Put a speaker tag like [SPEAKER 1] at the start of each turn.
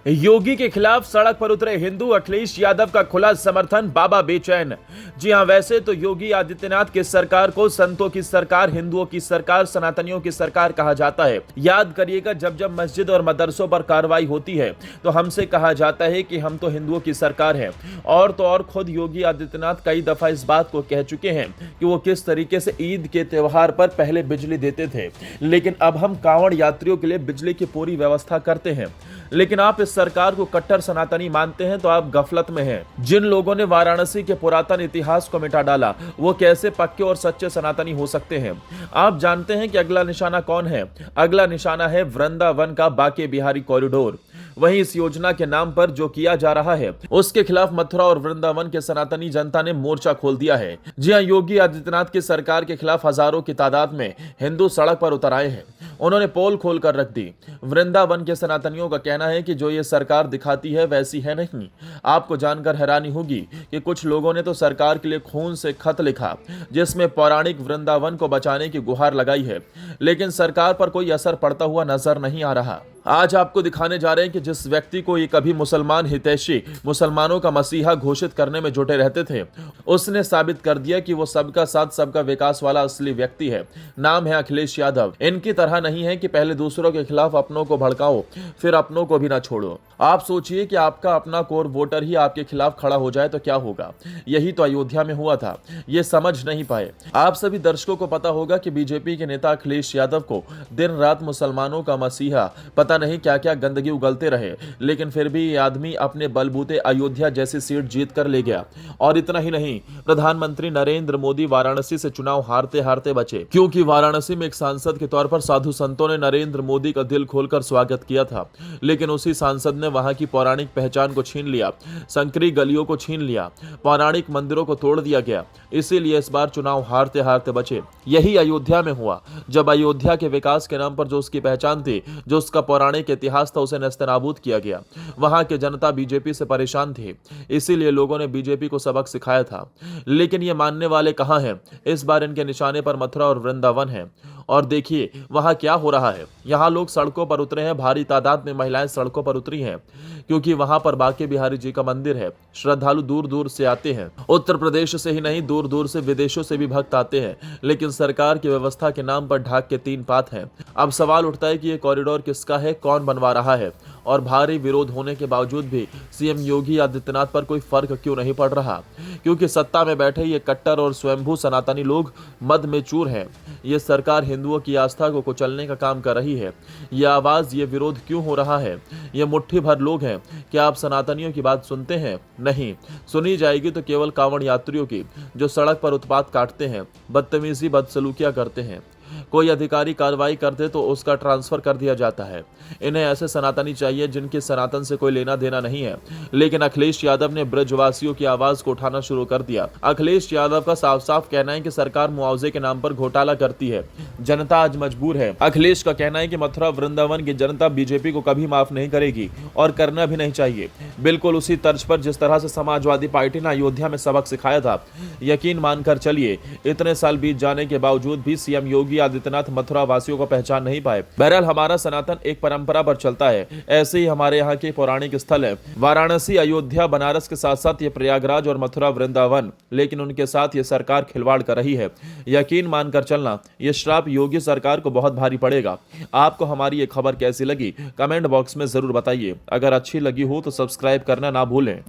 [SPEAKER 1] योगी के खिलाफ सड़क पर उतरे हिंदू, अखिलेश यादव का खुला समर्थन, बाबा बेचैन। जी हां, वैसे तो योगी आदित्यनाथ की सरकार को संतों की सरकार, हिंदुओं की सरकार, सनातनियों की सरकार कहा जाता है। याद करिएगा, जब जब मस्जिद और मदरसों पर कार्रवाई होती है तो हमसे कहा जाता है कि हम तो हिंदुओं की सरकार है। और तो और खुद योगी आदित्यनाथ कई दफा इस बात को कह चुके हैं कि वो किस तरीके से ईद के त्योहार पर पहले बिजली देते थे, लेकिन अब हम कांवड़ यात्रियों के लिए बिजली की पूरी व्यवस्था करते हैं। लेकिन आप इस सरकार को कट्टर सनातनी मानते हैं तो आप गफलत में हैं। जिन लोगों ने वाराणसी के पुरातन इतिहास को मिटा डाला, वो कैसे पक्के और सच्चे सनातनी हो सकते हैं? आप जानते हैं कि अगला निशाना कौन है? अगला निशाना है वृंदावन का बांके बिहारी कॉरिडोर। वहीं इस योजना के नाम पर जो किया जा रहा है, उसके खिलाफ मथुरा और वृंदावन के सनातनी जनता ने मोर्चा खोल दिया है। जी हां, योगी आदित्यनाथ की सरकार के खिलाफ हजारों की तादाद में हिंदू सड़क पर उतर आए हैं। उन्होंने पोल खोल कर रख दी। वृंदावन के सनातनियों का कहना है कि जो ये सरकार दिखाती है वैसी है नहीं। आपको जानकर हैरानी होगी कि कुछ लोगों ने तो सरकार के लिए खून से खत लिखा, जिसमें पौराणिक वृंदावन को बचाने की गुहार लगाई है, लेकिन सरकार पर कोई असर पड़ता हुआ नजर नहीं आ रहा। आज आपको दिखाने जा रहे हैं कि जिस व्यक्ति को ये कभी मुसलमान हितैषी, मुसलमानों का मसीहा घोषित करने में जुटे रहते थे, उसने साबित कर दिया कि वो सबका साथ सबका विकास वाला असली व्यक्ति है। नाम है अखिलेश यादव। इनकी तरह नहीं है कि पहले दूसरों के खिलाफ अपनों को भड़काओ, फिर अपनों को भी ना छोड़ो। आप सोचिए कि आपका अपना कोर वोटर ही आपके खिलाफ खड़ा हो जाए तो क्या होगा। यही तो अयोध्या में हुआ था। ये समझ नहीं पाए। आप सभी दर्शकों को पता होगा कि बीजेपी के नेता अखिलेश यादव को दिन रात मुसलमानों का मसीहा, पता नहीं क्या क्या गंदगी उगलते रहे, लेकिन फिर भी ये आदमी अपने बलबूते अयोध्या जैसी सीट जीत कर ले गया। और इतना ही नहीं, प्रधानमंत्री नरेंद्र मोदी वाराणसी से चुनाव हारते हारते बचे, क्योंकि वाराणसी में एक सांसद के तौर पर साधु संतों ने नरेंद्र मोदी का दिल खोलकर स्वागत किया था। लेकिन उसी सांसद ने वहां की पौराणिक पहचान को छीन लिया, संकरी गलियों को छीन लिया, पौराणिक मंदिरों को तोड़ दिया गया। इसीलिए इस बार चुनाव हारते हारते बचे। यही अयोध्या में हुआ, जब अयोध्या के विकास के नाम पर जो उसकी पहचान थी, जो उसका पौराणिक इतिहास था, उसे नेस्तनाबूद किया गया। वहां के जनता बीजेपी से परेशान थी, इसीलिए लोगों ने बीजेपी को सबक सिखाया था। लेकिन ये मानने वाले कहां हैं? इस बार इनके निशाने पर मथुरा और वृंदावन है। और देखिए वहां क्या हो रहा है। यहां लोग सड़कों पर उतरे हैं, भारी तादाद में महिलाएं सड़कों पर उतरी हैं, क्योंकि वहां पर बांके बिहारी जी का मंदिर है। श्रद्धालु दूर दूर से आते हैं, उत्तर प्रदेश से ही नहीं, दूर दूर से विदेशों से भी भक्त आते हैं। लेकिन सरकार की व्यवस्था के नाम पर ढाक के तीन पात हैं। अब सवाल उठता है कि ये कॉरिडोर किसका है, कौन बनवा रहा है? और भारी विरोध होने के बावजूद भी सीएम योगी आदित्यनाथ पर कोई फर्क क्यों नहीं पड़ रहा? क्योंकि सत्ता में बैठे ये कट्टर और स्वयंभू सनातनी लोग मद में चूर हैं। ये सरकार हिंदुओं की आस्था को कुचलने का काम कर रही है। ये आवाज, ये विरोध क्यों हो रहा है? ये मुट्ठी भर लोग हैं। क्या आप सनातनियों की बात सुनते हैं? नहीं सुनी जाएगी तो केवल कांवड़ यात्रियों की, जो सड़क पर उत्पात काटते हैं, बदतमीजी बदसलूकियां करते हैं। कोई अधिकारी कार्रवाई करते तो उसका ट्रांसफर कर दिया जाता है। इन्हें ऐसे सनातनी चाहिए जिनके सनातन से कोई लेना देना नहीं है। लेकिन अखिलेश यादव ने ब्रजवासियों की आवाज को उठाना शुरू कर दिया। अखिलेश यादव का साफ साफ कहना है कि सरकार मुआवजे के नाम पर घोटाला करती है। जनता आज मजबूर है। अखिलेश का कहना है कि मथुरा वृंदावन की जनता बीजेपी को कभी माफ नहीं करेगी और करना भी नहीं चाहिए। बिल्कुल उसी तर्ज पर जिस तरह से समाजवादी पार्टी ने अयोध्या में सबक सिखाया था। यकीन मानकर चलिए, इतने साल बीत जाने के बावजूद भी सीएम योगी आदित्यनाथ मथुरा वासियों को पहचान नहीं पाए। बहरहाल हमारा सनातन एक परंपरा पर चलता है। ऐसे ही हमारे यहाँ के पौराणिक स्थल है वाराणसी, अयोध्या, बनारस के साथ साथ ये प्रयागराज और मथुरा वृंदावन। लेकिन उनके साथ ये सरकार खिलवाड़ कर रही है। यकीन मानकर चलना, ये श्राप योगी सरकार को बहुत भारी पड़ेगा। आपको हमारी ये खबर कैसी लगी, कमेंट बॉक्स में जरूर बताइए। अगर अच्छी लगी हो तो सब्सक्राइब करना ना भूलें।